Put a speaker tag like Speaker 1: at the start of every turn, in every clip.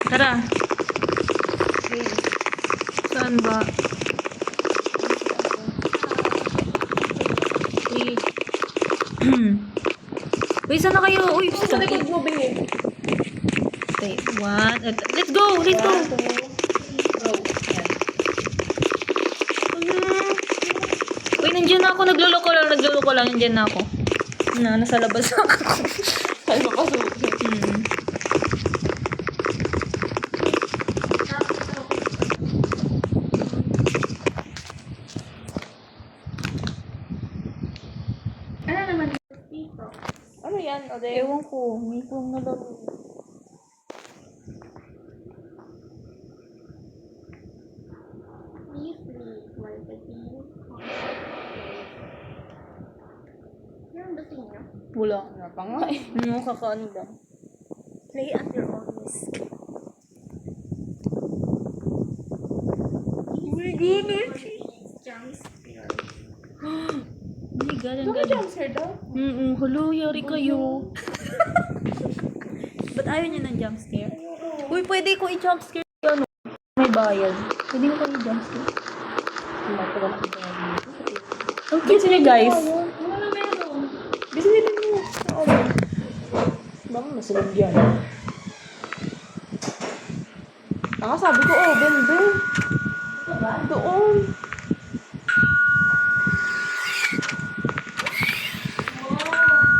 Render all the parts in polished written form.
Speaker 1: Tara. Saan ba? Wait. Wait, saan na kayo? Uy,
Speaker 2: Sa likod mo, babe.
Speaker 1: Okay, one. Let's go! Let's go!
Speaker 2: Go.
Speaker 1: Uy, nandiyan na ako. Nagluloko lang. Nandiyan na ako. Nasa labas ako.
Speaker 2: Saan papasok?
Speaker 3: Ano naman dito?
Speaker 2: Ano yan, Ode?
Speaker 1: Ewan ko. May kung nalaro.
Speaker 3: Marketing. Yung gusto niyo?
Speaker 1: Wala.
Speaker 2: Wala pa nga eh.
Speaker 1: Ano, kakaano lang.
Speaker 3: Play at your own risk.
Speaker 2: Oh my goodness.
Speaker 3: Jump scare.
Speaker 1: Oh my God, ang
Speaker 2: Baka
Speaker 1: ganda.
Speaker 2: jumpscare daw?
Speaker 1: Hello, yari kayo. Ba't ayaw niyo ng jump scare? Uy, pwede ko i-jump scare. Ano? May bayad. Pwede ko i-jump scare. Ang cute niya, guys.
Speaker 3: Wala meron.
Speaker 2: Bisinin mo. Ode. Baka masunod yan. Sabi ko, oh, Ben. Doon.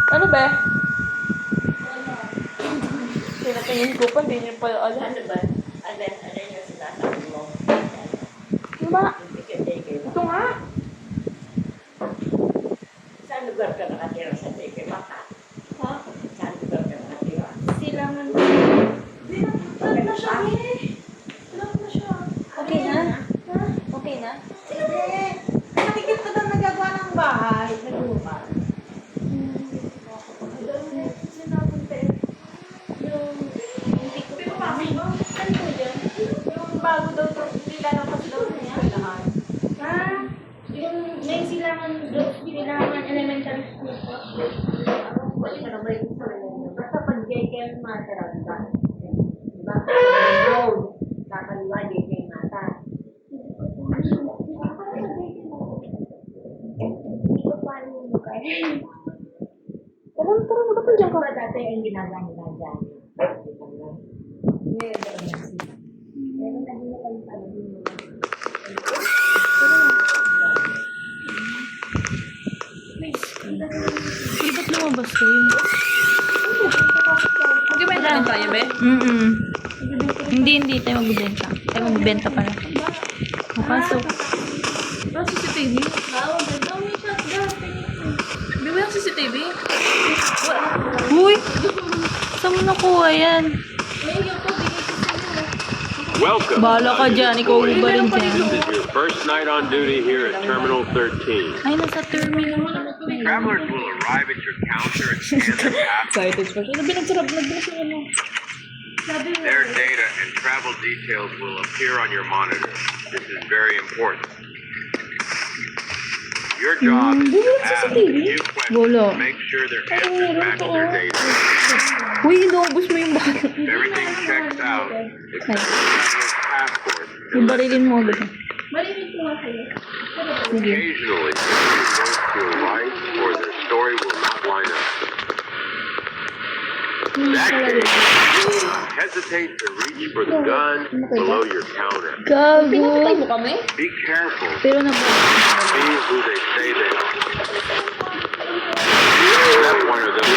Speaker 2: Ano ba? Tinatingin ko pa, hindi niya pala alam.
Speaker 4: Ano ba? Ano yung sinasabi mo?
Speaker 2: Diba?
Speaker 4: Tigil-tigil.
Speaker 2: Ito nga.
Speaker 4: Saan lugar ka nakatira sa Tigil? Maka?
Speaker 3: Ha?
Speaker 4: Saan lugar ka nakatira?
Speaker 3: Silangan.
Speaker 4: Bakit na siya?
Speaker 3: Lock na siya.
Speaker 1: Okay na?
Speaker 3: Ha?
Speaker 1: Okay na?
Speaker 4: Hindi. Nakikita ka daw nagagawa ng bahay. Naglupa.
Speaker 3: Yung bago daw to, nilalabas daw niya. Ha? Yung may silangan daw, silangan elementary school po.
Speaker 4: Wala ka na ba yung basta pag JKM Mata ka. Diba? Road. Kakaliwa JKM Mata.
Speaker 3: Hindi ko paano yung lugar.
Speaker 2: Tara, magkapandiyan ka.
Speaker 4: Diba dati yung ginagano dyan? Ngayon daw yan sila. Pero naging na kayo pala din mo.
Speaker 1: Uy, ba't lumabas kayo?
Speaker 2: Magbibenta lang tayo, be?
Speaker 1: Hindi tayo magbibenta. Tayo magbibenta pala. Mapasok.
Speaker 2: Ano CCTV?
Speaker 3: Bawal na daw, may shotgun.
Speaker 2: Di ba yung CCTV?
Speaker 1: Uy! Saan mo nakuha yan?
Speaker 3: Eh, yung po, bigay ko sa inyo.
Speaker 5: Welcome.
Speaker 1: Bahala ka dyan. Ikaw ba rin dyan?
Speaker 5: This is your first night on duty here at Terminal 13.
Speaker 1: Ay, nasa terminal.
Speaker 5: Travelers will arrive at your counter and scan their passport.
Speaker 2: Excited pa siya. Nagbinagsurap ano.
Speaker 5: Their data and travel details will appear on your monitor. This is very important. Your job is to ask a few
Speaker 1: Wala.
Speaker 5: questions to make sure their answers match their data.
Speaker 1: Uy, inubos mo yung bata.
Speaker 5: If everything checks out, except the traveler's passport,
Speaker 1: Ibarilin mo agad.
Speaker 3: Marinig ko nga kayo.
Speaker 1: Sige.
Speaker 5: occasionally it won't feel right or their story will not line up. In that case, hesitate to reach for the gun below your counter.
Speaker 2: Pinapatay
Speaker 1: Gago.
Speaker 2: mo kami?
Speaker 5: Be careful.
Speaker 1: Pero na
Speaker 5: Be who they say they are. That's one of those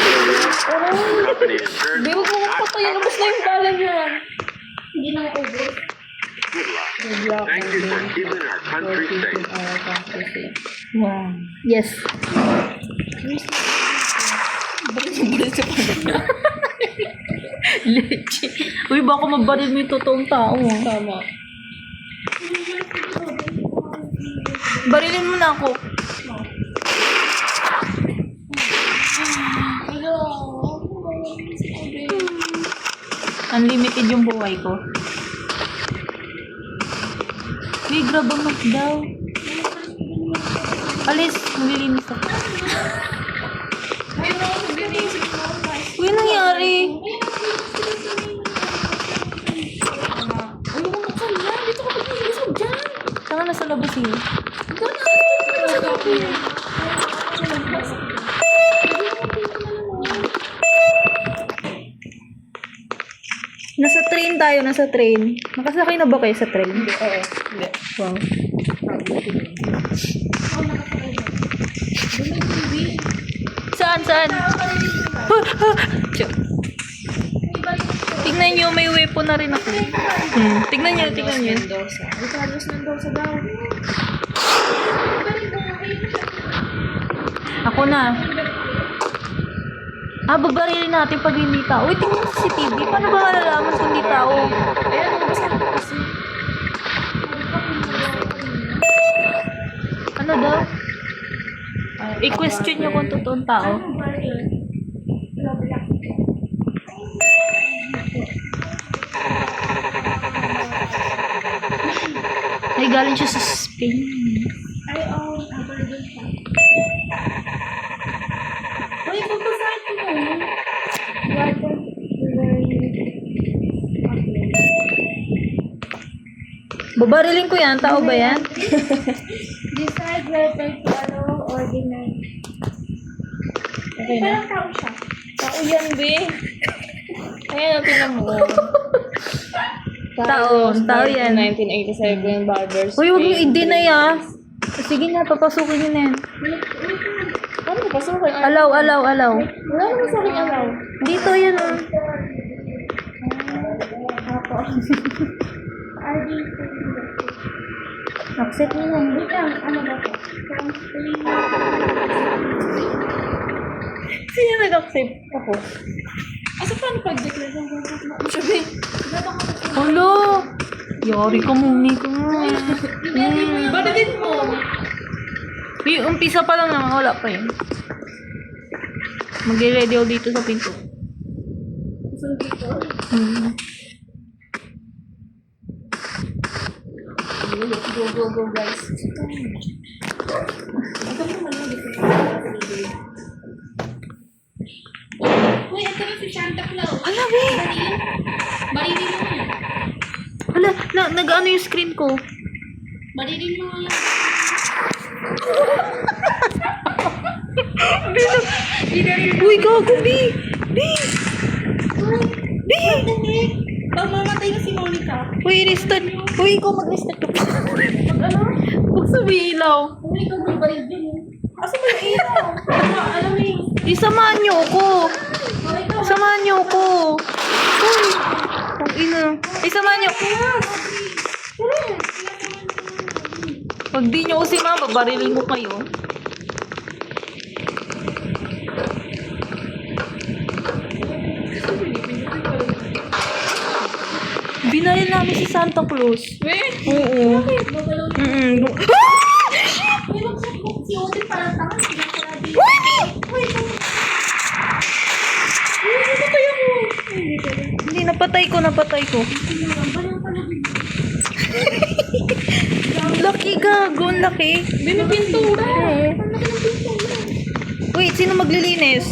Speaker 5: company insurance.
Speaker 2: Di, huwag mo kong patayin. Ubus na yung bala niyan.
Speaker 3: Hindi na ubos.
Speaker 5: Good luck. Thank you for keeping our country safe.
Speaker 1: Wow. Yes.
Speaker 2: Bakit yung bala sa pala?
Speaker 1: Legit. Uy, baka mabaril mo yung totoong tao.
Speaker 2: Tama.
Speaker 1: Barilin mo na ako. Unlimited yung buhay ko. Uy, grab ang mag daw. Alis, nalilinis ako. Uy, nangyari? nasa labas eh. Nasa train tayo, nasa train. Nakasakay na ba kayo sa train?
Speaker 2: Oo. Hindi.
Speaker 1: Wow. Saan? Tignan nyo, may weapon na rin ako. Tignan nyo.
Speaker 2: Mendoza. Ay, Carlos Mendoza daw.
Speaker 1: Ako na. Babarilin natin pag hindi tao. Uy, tingnan mo si TV. Paano ba malalaman kung hindi tao?
Speaker 2: Ayan, basta kasi.
Speaker 1: Ano daw? I-question nyo kung totoong tao. Ay, galing siya sa Spain.
Speaker 3: Ay, burger siya. Uy, pagkasahin ko mo. Water.
Speaker 1: Babarilin ko yan. Tao ba yan?
Speaker 3: Decide whether to allow or deny.
Speaker 2: Okay na.
Speaker 3: Parang tao siya.
Speaker 2: Tao yan, be. Ayan, tinan mo.
Speaker 1: Tao yan.
Speaker 2: 1987, Barbers.
Speaker 1: Uy, huwag mong i-deny ah. Sige na, papasukin nyo na yan.
Speaker 2: Ano ba? Pasok kayo.
Speaker 1: Allow.
Speaker 2: Wala naman sa akin alaw.
Speaker 1: Dito yan ah. Accept nyo lang.
Speaker 3: Wait lang, ano ba to? From three.
Speaker 2: Sino nag-accept? Ako. Asa paano pag-declare ng sabi?
Speaker 1: Hello! Yari ka muna ka.
Speaker 2: Badalin mo.
Speaker 1: Uy, umpisa pa lang naman. Wala pa yun. Mag-ready ako dito sa pinto.
Speaker 3: So, dito.
Speaker 2: Go, guys.
Speaker 3: Uy, ito na si Santa Claus.
Speaker 1: Hala, be!
Speaker 3: Barilin mo yan.
Speaker 1: Hala, nag-ano yung screen ko.
Speaker 3: Barilin mo yan.
Speaker 1: Uy, gago, B! B! B!
Speaker 3: Mamatay na si Monica.
Speaker 1: Uy, restart. Uy, ikaw mag-restart ka.
Speaker 3: Ano?
Speaker 1: Huwag sabi ilaw.
Speaker 3: Uy, ikaw magbaril din eh. Asa ba yung ilaw? Alam mo yung...
Speaker 1: Isamahan niyo ako. Samahan niyo ako. Uy! Ang ina. Isamahan niyo. Pag di niyo ako si mama, barilin ko kayo. Binaril namin si Santa Claus. Oo. Mm-mm.
Speaker 3: Uy, magsakot si Otin parang tanga. Sinasabi.
Speaker 1: Hindi, napatay ko. Laki gago, ang laki.
Speaker 2: Binipintura.
Speaker 1: Wait, sino maglilinis?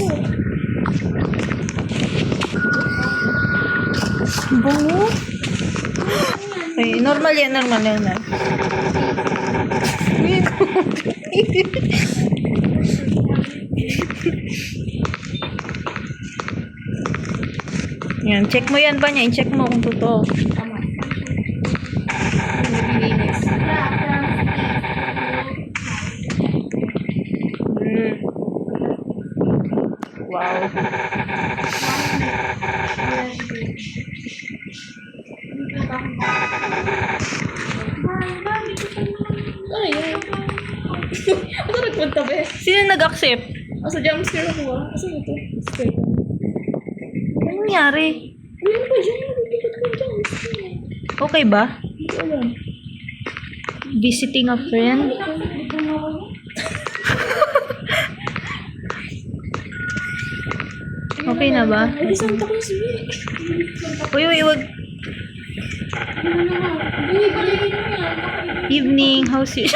Speaker 1: Bango? Ay, normal yan. Yan, check mo yan ba niya? I-check mo kung totoo. Wow.
Speaker 2: Ay, ano nagpunta ba?
Speaker 1: Sino nag-accept?
Speaker 2: Asa jumpscare ako ah. Asa ito? Scare ko.
Speaker 1: Ano nangyari?
Speaker 2: Uy, ano ba dyan? Nagpikat ko jumpscare.
Speaker 1: Okay ba?
Speaker 2: Hindi ko alam.
Speaker 1: Visiting a friend? Okay na ba?
Speaker 2: Ay, Santa Claus eh.
Speaker 1: Uy, wag. Evening, how's it?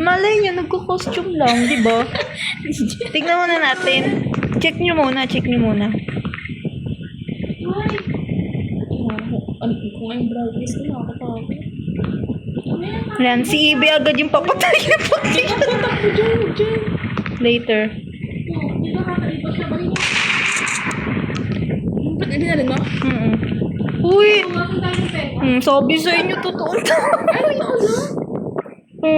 Speaker 1: Malay nyo, nagko-costume lang, di ba? Tignan muna natin. Check nyo muna.
Speaker 2: Kung ang brightness ko nakakatakot.
Speaker 1: Yan, si Ibe agad yung papatay na pati. Later.
Speaker 2: Ba't hindi na rin mo?
Speaker 1: Uy! Sabi sa inyo, totoo na.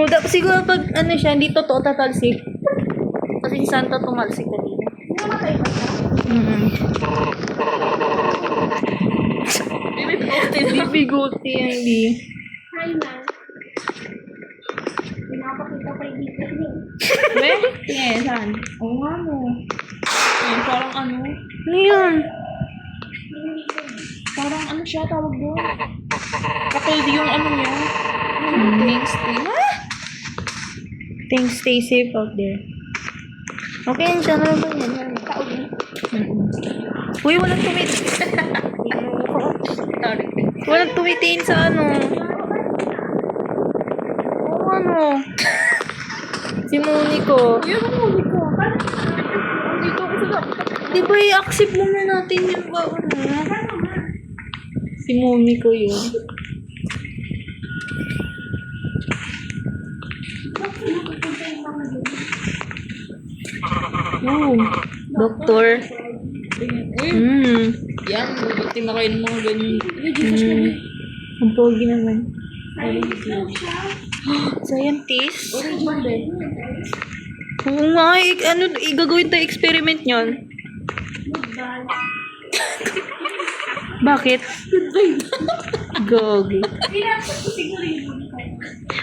Speaker 1: Dapat siguro pag ano siya, hindi totoo tatalsik. Kasi si Santa tumalsik kanina. Bigote yan, Bi.
Speaker 3: Hi, man. Pinapakita ko yung dito niya.
Speaker 2: Be? Tingin, saan? Oo nga mo. Ayun, parang ano?
Speaker 1: Ano yan?
Speaker 2: Parang ano siya, tawag doon? Kapag yung ano niya. Thanks,
Speaker 1: Thanks, stay safe out there. Okay yan siya, ano ba yan? Uy, walang tumitiin. Walang tumitiin sa ano. Ano? Si Monico.
Speaker 2: Uy, ano mo ko? Dito ako sa dapat.
Speaker 1: Di ba i-accept muna natin yung ba ano? Si Monico yun. Doktor.
Speaker 2: Yan, buti na kayo ng mga ganyan.
Speaker 1: Ang pogi naman. Scientist? Oo nga, ano, igagawin tayo experiment nyon. Bakit? Gogi.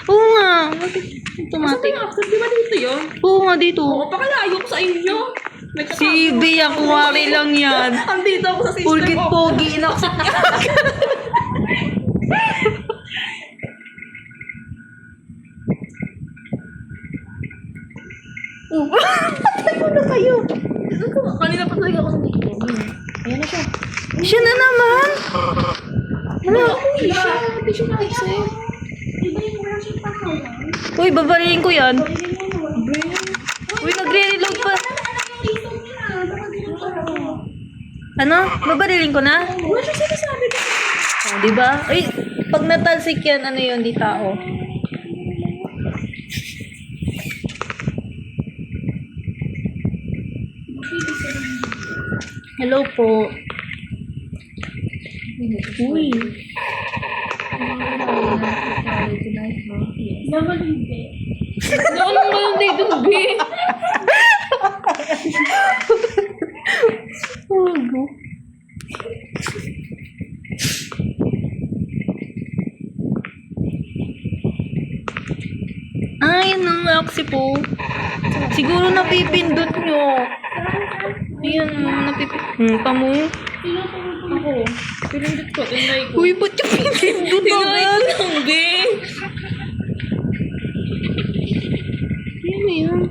Speaker 1: Oo nga, bakit automatic?
Speaker 2: After, di ba dito yun?
Speaker 1: Oo nga, dito.
Speaker 2: Oo, pakalayo ko sa inyo.
Speaker 1: Si Bea, kumari lang yan.
Speaker 2: Andito ako sa system.
Speaker 1: Pulgit pogi, inaksak niya. Patay mo na kayo.
Speaker 2: Kanina pa talaga ako sa dito. Ayan na siya.
Speaker 1: Siya na naman. Ano?
Speaker 2: Hindi siya na-accept.
Speaker 3: Iba yung wala siyang pangalan.
Speaker 1: Uy, babarilin ko yan. Uy, nagre-reload pa.
Speaker 3: Ano yung reason niya? Bakit ginagawa ko?
Speaker 1: Ano? Babarilin ko na?
Speaker 2: Wala siya sinasabi ko.
Speaker 1: Oh, diba? Uy, pag natalsik yan, ano yun, di tao. Hello po. Uy.
Speaker 3: Naman hindi.
Speaker 2: Ano ba yung dito, B?
Speaker 1: Ogo. Ay, nangak po. Siguro napipindot nyo. Ayan, napipindot. Tamo.
Speaker 2: Ako. Pinindot ko. Tinry ko.
Speaker 1: Uy, ba't yung pinindot
Speaker 2: Tinry ko
Speaker 1: agad?
Speaker 2: lang, B.
Speaker 1: Ano yan?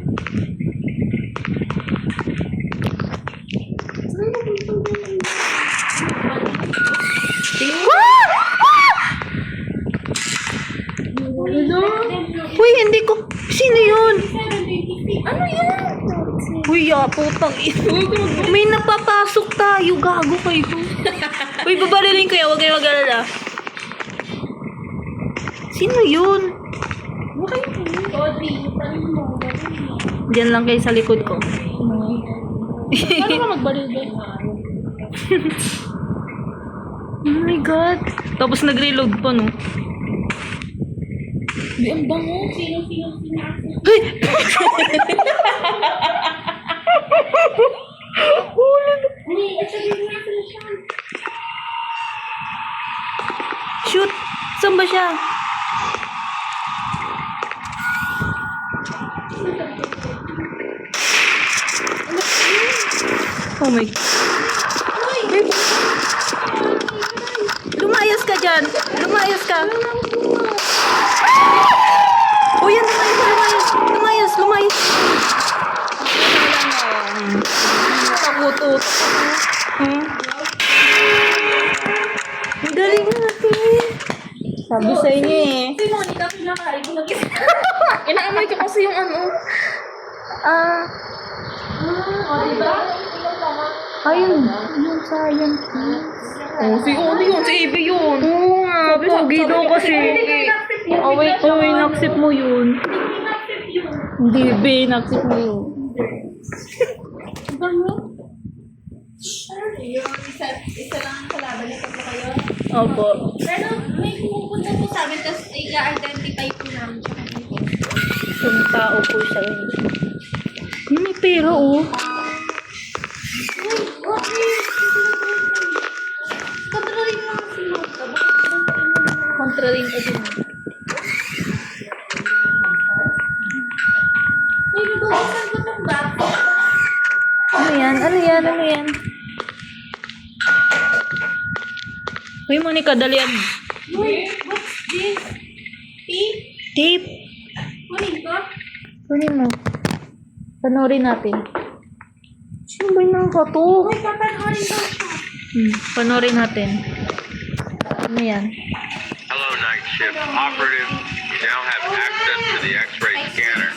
Speaker 1: Uy, hindi ko. Sino yun?
Speaker 2: Ano yan?
Speaker 1: Uy, putang ina. May napapasok tayo. Gago kayo. Uy, babarilin ko yan. Huwag kayo mag-alala. Sino yun? Diyan lang kayo sa likod ko.
Speaker 2: Paano ka magbaril, B?
Speaker 1: Oh my God. Tapos nag-reload pa, no?
Speaker 2: B, ang bango.
Speaker 1: Hey! Shoot! Saan ba siya? Oh my God. Lumayas ka dyan. Lumayas ka. Oh, yan. Lumayas. Takot. Ang galing natin. Sabi sa inyo eh.
Speaker 2: Si Monica, pinakain ko lagi. Inaamoy ko kasi yung ano. Diba?
Speaker 1: Ayun. Yung science.
Speaker 2: Oh, si Odi yun, si Ivy yun.
Speaker 1: Oo nga. Pogi daw kasi.
Speaker 3: Hindi ka
Speaker 1: Oh, wait. Oh, in-accept mo yun.
Speaker 3: In-accept yun.
Speaker 1: Hindi, be. In-accept mo yun.
Speaker 3: Yun, isa lang ang kalaban na tatlo kayo.
Speaker 1: Opo.
Speaker 3: Pero may pumupunta po sa amin, tapos i-identify po namin siya kung ano.
Speaker 1: Yung tao po siya. May pera, oh.
Speaker 3: Kontrolin mo lang si Mata.
Speaker 1: Kontra rin ka din.
Speaker 3: May nabawasan ko ng bag.
Speaker 1: Ano yan? Ano yan? Ano yan? Uy, Monica, dalian.
Speaker 3: Uy, what's this? Tape?
Speaker 1: Tape.
Speaker 3: Kunin ko?
Speaker 1: Kunin mo. Panoorin natin. Sino ba yung nakato?
Speaker 3: Uy, papanoorin ko siya.
Speaker 1: Panoorin natin. Ano yan?
Speaker 5: Hello, night shift operative. You now have access to the X-ray scanner.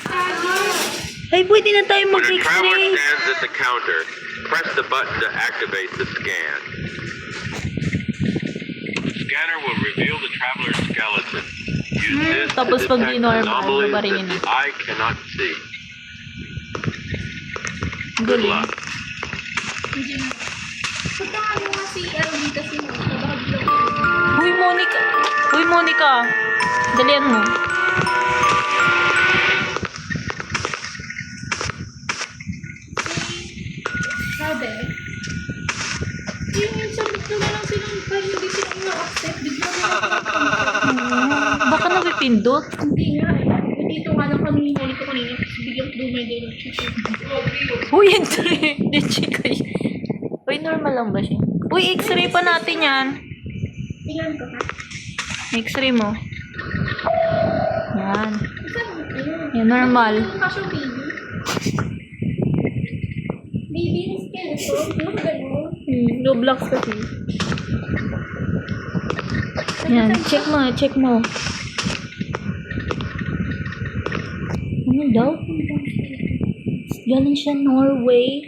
Speaker 1: Ay, pwede na tayo
Speaker 5: When a traveler
Speaker 1: mag-x-ray.
Speaker 5: stands at the counter, press the button to activate the scan. The scanner will reveal the traveler's skeleton. Use this to
Speaker 1: Tapos pag
Speaker 5: detect
Speaker 1: di-normal,
Speaker 5: anomalies
Speaker 1: ba rin
Speaker 5: that
Speaker 1: yun?
Speaker 5: the eye cannot see. Good
Speaker 1: Galing.
Speaker 5: luck.
Speaker 3: Punta nga mo nga si dito si Mata. Baka dito.
Speaker 1: Uy, Monica. Uy, Monica. Dalian mo.
Speaker 3: Sabi, yung minsan dito na lang silang kahit hindi sila ina-accept, bigla na
Speaker 1: Baka napipindot.
Speaker 3: hindi nga eh. Dito nga lang kami huli ko kanina, tapos biglang dumay-dumay siya.
Speaker 1: Uy, hindi. Hindi, chika yun. Uy, normal lang ba siya? Uy, x-ray pa natin yan.
Speaker 3: Tingnan ko ha.
Speaker 1: X-ray mo. Yan.
Speaker 3: Saan mo? Ayun.
Speaker 1: Yan, normal.
Speaker 3: Ano ka siya, baby? Baby is skeleton. Ano ba yun?
Speaker 1: Roblox kasi. Yan, check mo, check mo. Ano daw? Galing siya Norway.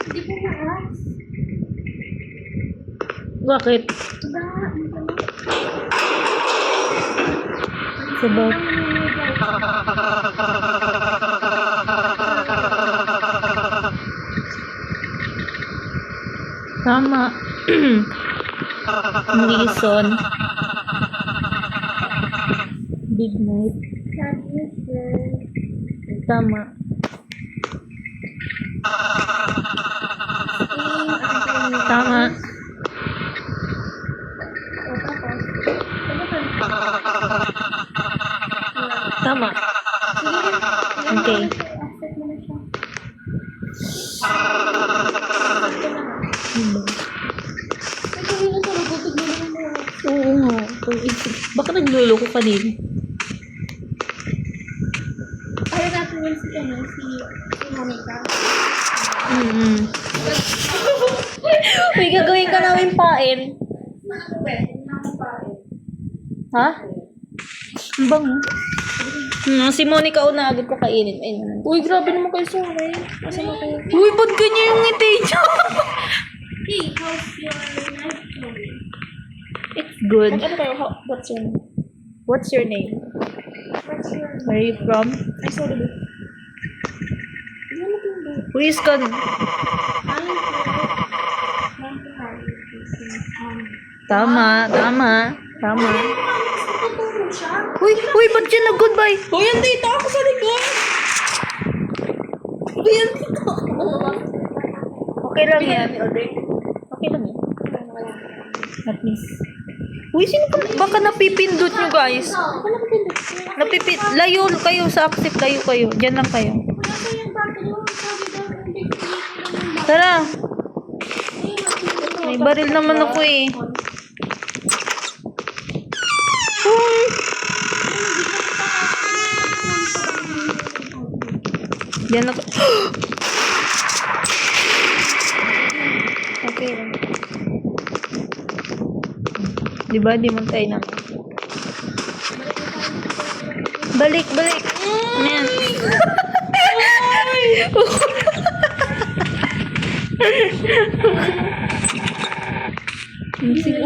Speaker 3: Hindi ko na-ask.
Speaker 1: Bakit?
Speaker 3: Ba, ano ba yun?
Speaker 1: Sabaw. Tama. Reason. Big night. Tama. Tama. Tama. Okay.
Speaker 3: Accept mo na siya. Ito rin ang sarugutog mo naman mo.
Speaker 1: Oo nga. Baka nagluloko ka din.
Speaker 3: Ayaw natin yun si Monica.
Speaker 1: Uy, gagawin ka namin pain. Ha? Ang bango. Si Monica una agad ko kainin. Ayun.
Speaker 2: Uy, grabe naman kayo sa akin. Asa na kayo?
Speaker 1: Uy, ba't ganyan yung ngiti niya?
Speaker 3: Hey, how's your life going?
Speaker 1: It's good.
Speaker 2: Ano kayo? What's your name?
Speaker 1: What's your name?
Speaker 3: What's your
Speaker 1: Where are you from?
Speaker 2: Ay, sorry.
Speaker 1: Who is con... Tama, tama, tama. Uy, uy, ba't siya nag-goodbye?
Speaker 2: Uy, andito ako sa likod! Uy, andito ako.
Speaker 1: Okay lang yan. Okay lang yan. At least. Uy, sino pa? Baka napipindot nyo, guys. Layo kayo sa accept. Layo kayo. Diyan lang kayo. Tara. May baril naman ako eh. Uy. Diyan lang. Okay lang. Diba? Di mo tayo na. Balik, balik. Ano yan?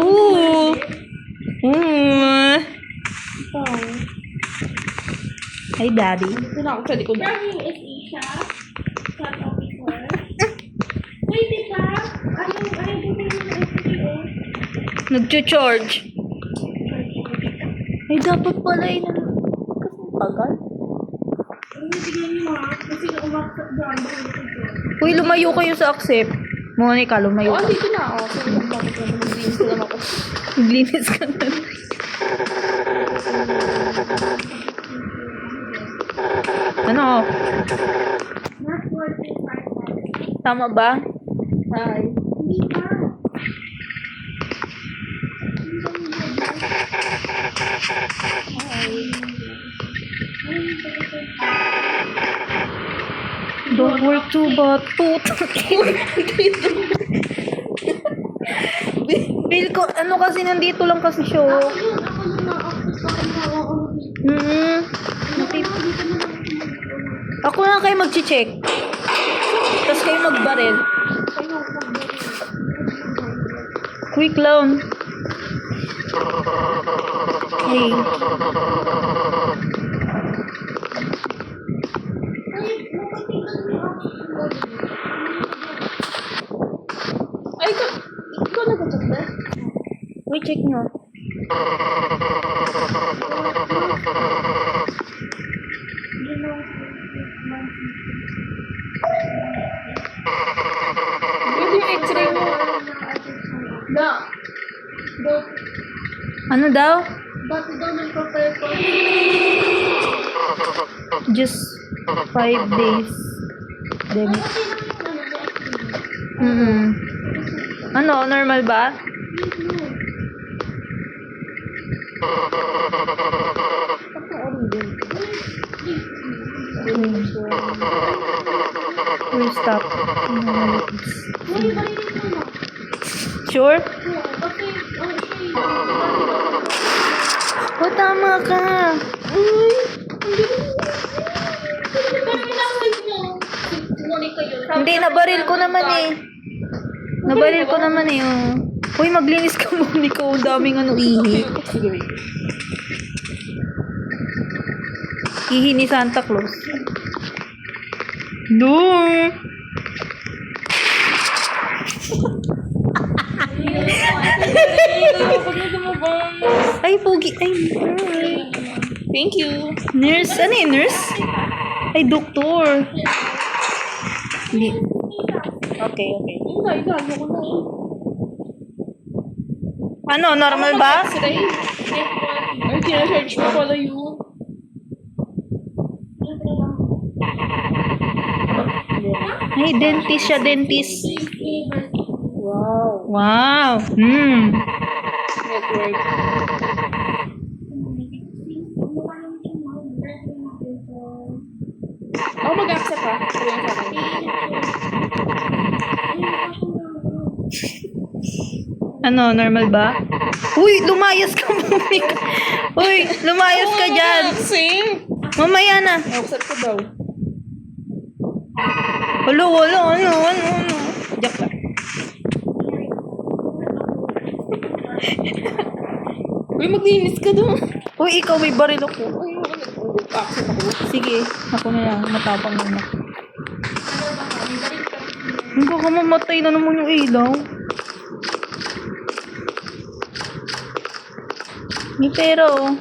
Speaker 1: Ooh! Mm. Hi, Daddy.
Speaker 2: Ito na ako sa likod.
Speaker 3: From Asia, South Officer. Wait, di ba? Ano yung SPO?
Speaker 1: Nag-charge. Ay, dapat pala yun. Kasi tagal.
Speaker 3: Bigyan niyo kasi umaksak doon.
Speaker 1: Uy, lumayo kayo sa accept. Monica, lumayo
Speaker 2: Oh,
Speaker 1: ka.
Speaker 2: dito na ako. So, bakit ako mag-dreams na lang ako.
Speaker 1: Maglinis ka na. Ano?
Speaker 3: Not working part-time.
Speaker 1: Tama ba?
Speaker 2: Hi.
Speaker 3: Hindi pa.
Speaker 1: Don't work too bad. Feel ko, ano kasi nandito lang kasi siya.
Speaker 3: Ako yun na-office ko kung
Speaker 1: Ako na kayo mag-check. Tapos kayo magbaril. Quick lang. Hey.
Speaker 2: Ay, ikaw nag-chat ba?
Speaker 1: Wait, check nyo.
Speaker 2: Pwede yung x-ray mo.
Speaker 3: Na.
Speaker 1: Ano daw?
Speaker 3: Ba't daw nagpa-prepare ko?
Speaker 1: Just 5 days. Then, ano, normal ba? We'll stop. Sure? O, tama ka. Hindi, nabaril ko naman eh. Nabaril ko naman eh. Oh. Uy, maglinis ka Monica. Ang daming ano, ihi. Ihi ni Santa Claus. No! Ay, pogi. Ay,
Speaker 2: Thank you.
Speaker 1: nurse. Ano eh, nurse? Ay, doktor. Hindi. Okay, okay.
Speaker 2: Ay, gago ko na.
Speaker 1: Ano, normal ba?
Speaker 2: X-ray? Ay, kina-charge mo pala yun.
Speaker 1: Ay, dentist siya, dentist.
Speaker 2: Wow.
Speaker 1: Wow.
Speaker 2: Network. Ako mag-accept ha. Sabihin sa akin.
Speaker 1: Ano, normal ba? Uy, lumayas ka, Monica. Uy, lumayas ka dyan.
Speaker 2: Sing!
Speaker 1: Mamaya na.
Speaker 2: Accept ko daw.
Speaker 1: Wala. Ano. Diyak ka.
Speaker 2: Uy, maglinis ka doon.
Speaker 1: Uy, ikaw may baril ako.
Speaker 2: Uy, accept ako.
Speaker 1: Sige, ako na lang. Matapang na. Hindi ka mamatay na naman yung ilaw. May pera oh.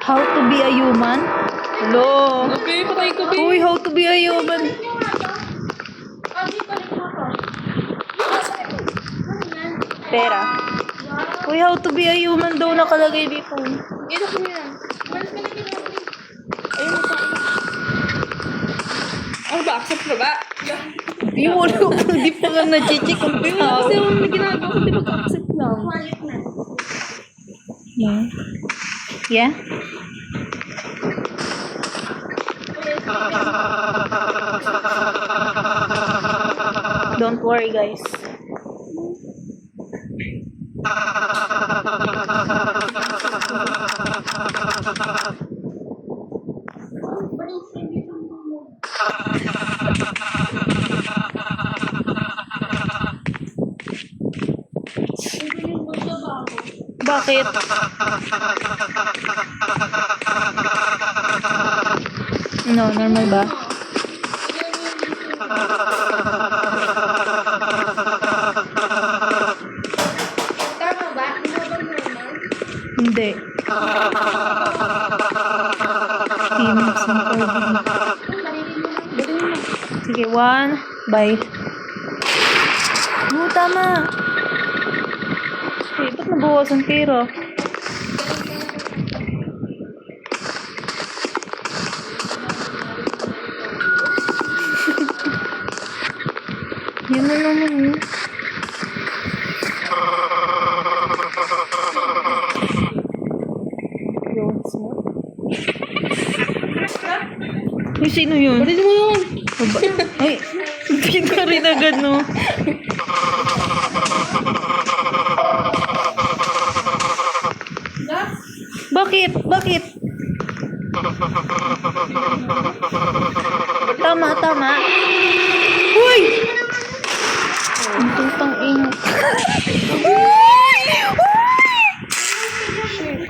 Speaker 1: How to be a human? Hello.
Speaker 2: Okay, patay ko, babe.
Speaker 1: Uy, how to be a human? Pera. Uy, how to be a human daw nakalagay dito.
Speaker 2: Ito ko yan. Ayun mo sa akin. Ano ba? Accept na ba?
Speaker 1: Di wala ko. Di pa nga na-check ang
Speaker 2: Kasi
Speaker 1: tao.
Speaker 2: yung may ginagawa ko, di mag-accept lang.
Speaker 1: Yeah. Yeah? Don't worry, guys. Bakit? No, normal ba?
Speaker 3: Tama ba? Hindi ba normal?
Speaker 1: Hindi. 15 minutes na po. Sige, 1. Bye. Oo, tama. Okay, ba't nabawasan pera? Yan na naman yun. Uy, sino yun?
Speaker 2: Pwede mo yun.
Speaker 1: Ay, kita rin agad, no? Bakit? Bakit? Tama, tama. Uy! Ang tutang ina. Uy! Uy!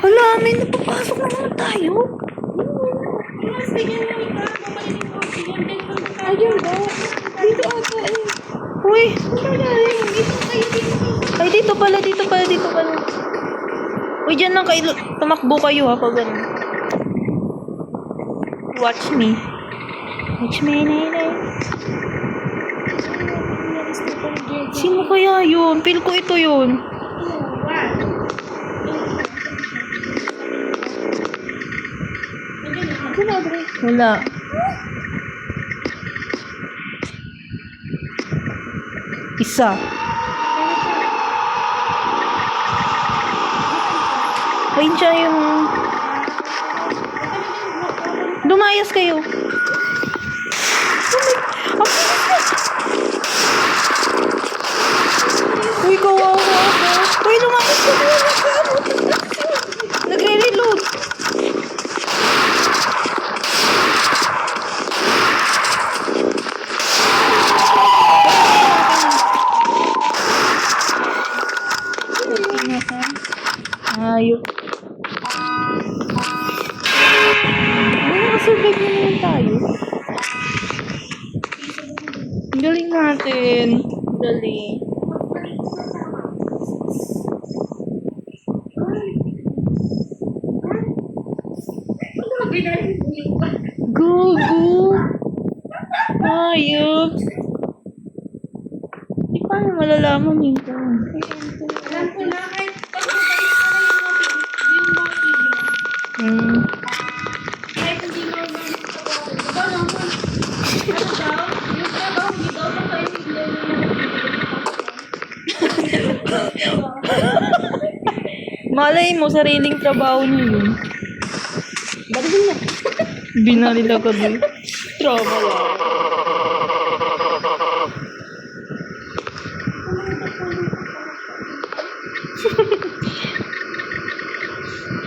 Speaker 1: Hala, may napapasok na naman tayo.
Speaker 3: Ayun ba? Dito ata eh.
Speaker 1: Uy!
Speaker 3: Dito kayo dito.
Speaker 1: Ay, dito pala, dito pala, dito pala. Uy, dyan lang kayo. Tumakbo kayo ha, pag ganun. Watch me. Watch me, nay. Sino kaya yun? Feel ko ito yun. Wala. Isa. Ayun siya yung... Lumayas kayo. Uy, kawawa ako. Uy, lumayas ka. Nagre-reload. Ayok. Nakasurvive na naman tayo. Ang galing natin. Galing. Gugu. Ayok. Di paano malalaman yun ko?
Speaker 3: Alam ko na kahit pag yung motive. Kahit hindi normal diba naman? Ano daw? Yung trabaho hindi daw pa kayo hindi
Speaker 1: Malay mo, sariling trabaho niyo yun.
Speaker 2: Baril na.
Speaker 1: Binaril ako doon.
Speaker 2: Trauma lang.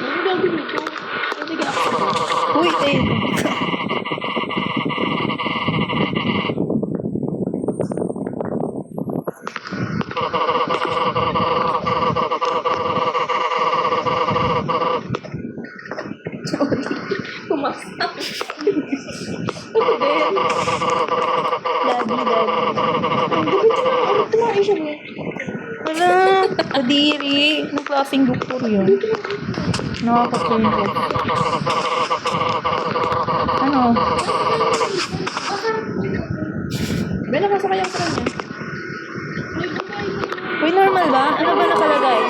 Speaker 2: Ano gagawin ito? Hindi ka ako.
Speaker 1: Uy, eh.
Speaker 2: Pumasok.
Speaker 3: Tumain siya ba?
Speaker 1: Wala. Kadiri. Anong klaseng doktor yun? Nakaka-turn off. Ano?
Speaker 2: May nakasakay ang kanya.
Speaker 1: Uy, normal ba? Ano ba nakalagay?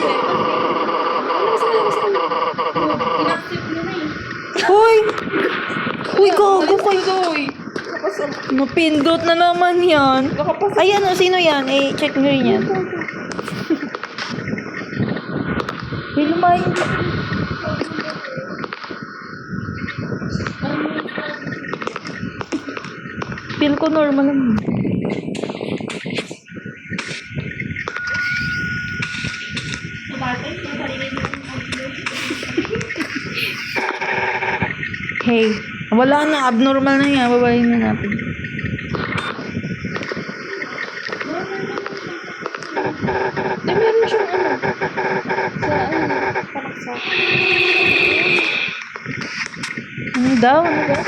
Speaker 3: Inactive nyo na eh.
Speaker 1: Uy! Uy, gago kayo.
Speaker 2: Uy!
Speaker 1: Napindot na naman yan.
Speaker 2: Nakapasok.
Speaker 1: Ay, ano? Sino yan? Eh, check nyo rin yan. Uy, lumayan. Feel ko normal lang. Hey, wala na. Abnormal na yan. Babayin na natin.
Speaker 2: Meron siyang ano. Sa ano.
Speaker 1: Ano daw? Ano daw?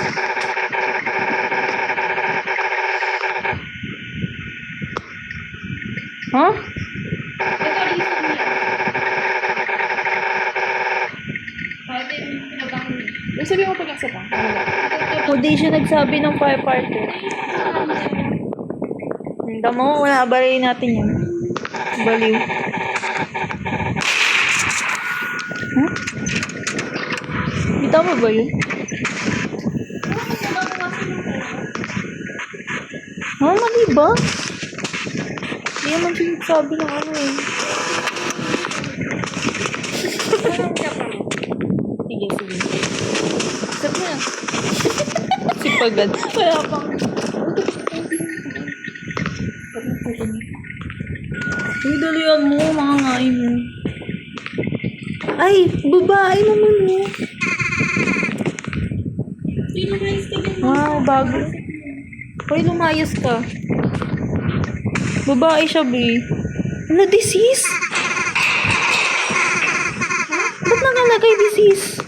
Speaker 1: Huh?
Speaker 3: Ito, reason niya. Kahit yung pinagkakuli.
Speaker 2: Yung sabi mo pag nasa pa.
Speaker 1: Hindi siya nagsabi ng fire party. Hindi mo, wala, baliin natin yun. Baliw. Huh? Di tama ba yun? Ha, mali ba? Hindi naman siya nagsabi ng ano eh. Sige, sige. Sabi na. Si Pagad.
Speaker 2: Wala pang.
Speaker 1: Uy, dalian mo, mga ngain mo. Ay, babae naman mo. Wow, bago. Uy, lumayas ka. Babae siya, be. Ano, disease? Ba't nakalagay disease?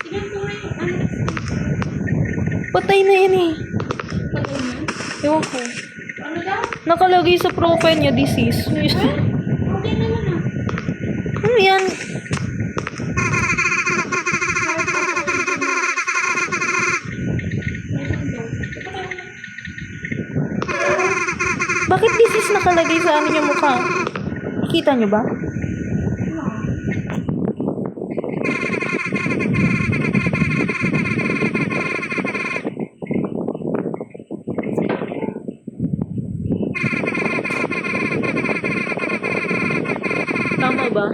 Speaker 1: Patay na yan eh. Ewan ko.
Speaker 3: Ano daw?
Speaker 1: Nakalagay sa profile niya, disease.
Speaker 3: Okay naman ah.
Speaker 1: Ano yan? Bakit disease nakalagay sa amin yung mukha? Nakita niyo ba? Tama ba?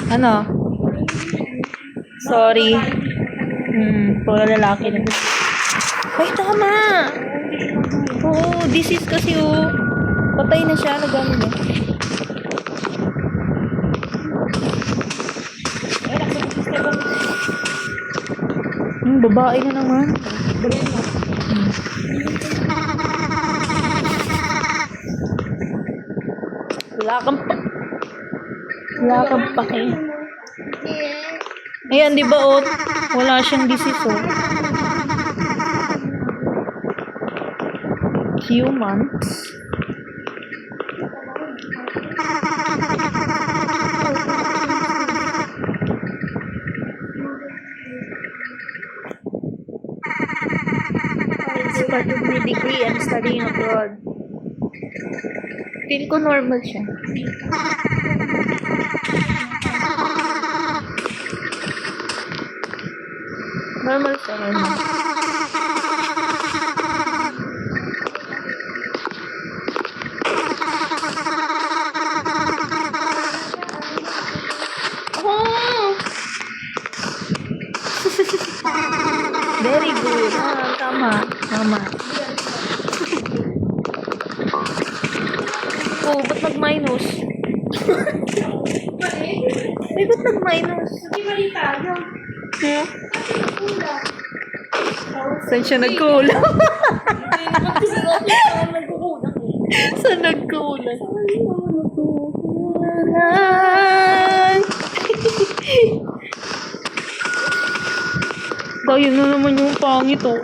Speaker 1: Ano? Sorry. Puro lalaki na. Ay, tama! Oo, disease kasi oh. Patay na siya, nagano na. Babae na naman. Wala kang pake. Ayan, di ba, oh? Wala siyang disease, oh. Humans. Started my degree and studying abroad. Feel ko normal siya. Normal siya, normal. Oh! Very good. Ah, tama. Tama. Oh, ba't nag-minus? Ay, ba't nag-minus?
Speaker 3: Hindi mali tayo.
Speaker 1: Hmm? Saan siya nagkulang? Saan nagkulang? Tayo na naman yung pangit, oh.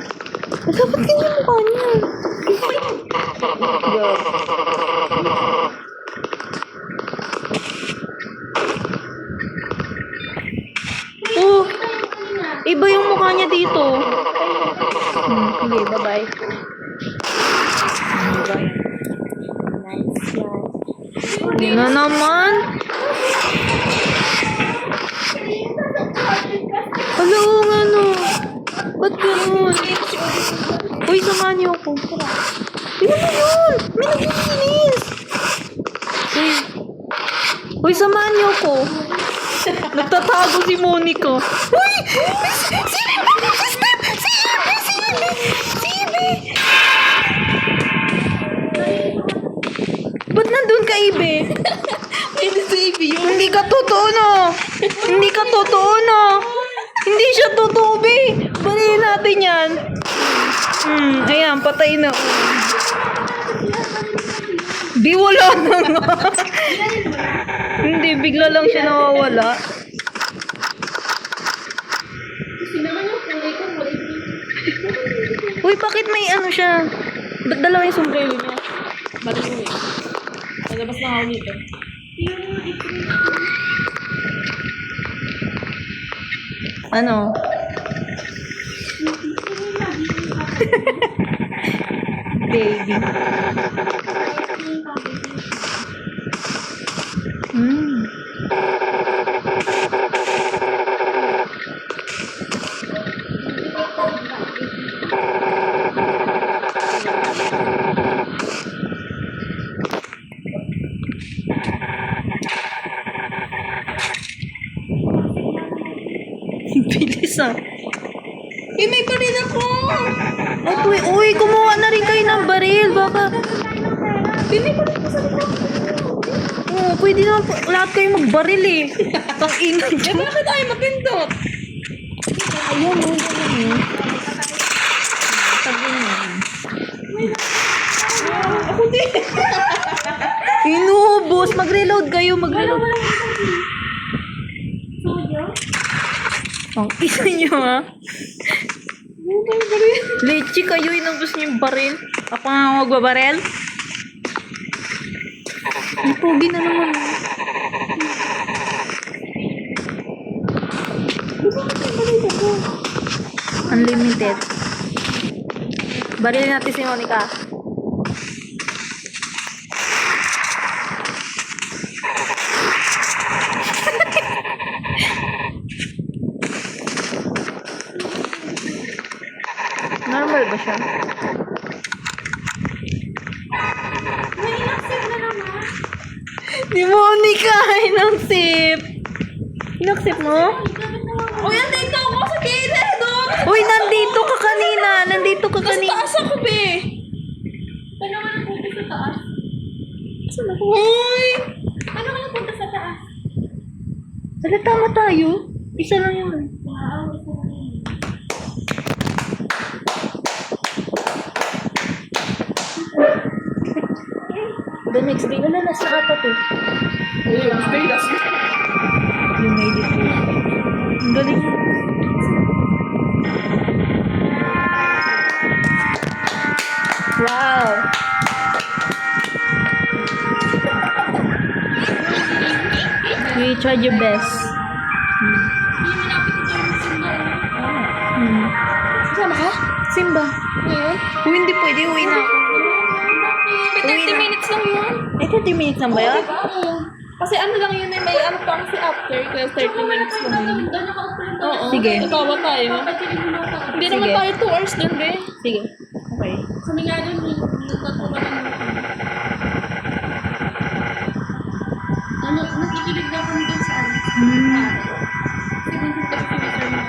Speaker 1: Dapat ganyan mukha niya. Oh, iba yung mukha niya dito. Sige, bye-bye. Bye-bye. Nice yan. Hindi na naman. Hello, ano? Ba't ganun? Uy, samahan niyo ako. Tingnan mo yun! May naglilinis! Uy, samahan niyo ako. Nagtatago si Monica. Uy! Si Ibe! Ba't nandun ka, Ibe? Hindi ka totoo, no? Hindi ka totoo, no? Hindi siya totoo, be. Baliin natin yan. Ayan, patay na. Di wala na nga. Hindi, bigla lang siya nawawala.
Speaker 3: Kasi naman yung kulay ko, kulay pink.
Speaker 1: Uy, bakit may ano siya? Ba't dalawa yung sombrero niya?
Speaker 2: Balik mo eh. Nalabas na ako dito.
Speaker 1: Ano? Baby. Bilis ah.
Speaker 2: Eh, may baril ako!
Speaker 1: Uy, kumuha na rin kayo ng baril. Baka...
Speaker 2: Bili ko rin sa likod.
Speaker 1: Oo, pwede naman po. Lahat kayo magbaril eh. Tang ingay
Speaker 2: Eh,
Speaker 1: dyan.
Speaker 2: bakit tayo mapindot?
Speaker 1: Ayun, ayun. Sabi niya.
Speaker 2: Ako din.
Speaker 1: Inubos. Mag-reload kayo, mag-reload. Ang isa nyo ha. Leche kayo, inubos niyo yung baril. Ako nga magbabaril. Ang pogi na naman. Unlimited. Barilin natin si Monica. Normal ba siya? Ni Monica, inaksip. Inaksip mo?
Speaker 2: Uy, andito ako sa gilid doon.
Speaker 1: Uy, nandito ka kanina. Nandito ka
Speaker 2: Nasa
Speaker 1: kanina.
Speaker 2: taas ako, be.
Speaker 3: Paano ka napunta sa taas?
Speaker 2: Saan ako? Uy!
Speaker 3: Paano ka napunta sa taas?
Speaker 1: Wala, tama tayo. Isa lang yun.
Speaker 3: Wow, sorry.
Speaker 1: The next day, wala, nasa apat eh.
Speaker 2: Uy, stay, that's it.
Speaker 1: You made it. Ang galing. Wow. You tried your best.
Speaker 3: Hindi malapit ito yung simba.
Speaker 2: Sama ka?
Speaker 1: Simba.
Speaker 2: Ngayon?
Speaker 1: Kung hindi pwede, uwi na ako.
Speaker 2: May 30 minutes lang yun.
Speaker 1: Eh, 30 minutes lang ba yan?
Speaker 2: Oo. Kasi ano lang yun eh, may ano pa kasi after, kaya 30 minutes lang yun.
Speaker 3: Doon nakaupo lang.
Speaker 2: Oo.
Speaker 1: Sige.
Speaker 2: Ikawa tayo.
Speaker 3: Papatirin mo ako.
Speaker 2: Hindi naman
Speaker 1: Sige.
Speaker 2: tayo 2 hours dun, be.
Speaker 1: Sige. Okay.
Speaker 3: Kami nga doon, nagtatawa lang ako. Ano, nakikinig daw kami doon sa ano. Kasi doon sa semester mo.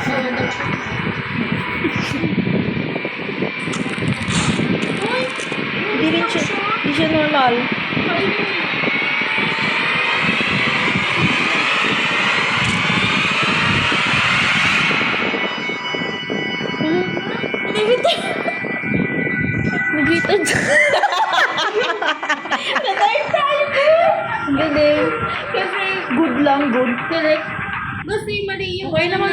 Speaker 3: Bawal daw siya.
Speaker 1: Hindi rin siya, hindi siya normal. Nag-waitan siya.
Speaker 2: Natay tayo, be.
Speaker 1: Ang galing.
Speaker 2: Kasi,
Speaker 1: Good lang, good.
Speaker 3: Correct. Kasi mali yung
Speaker 2: okay naman,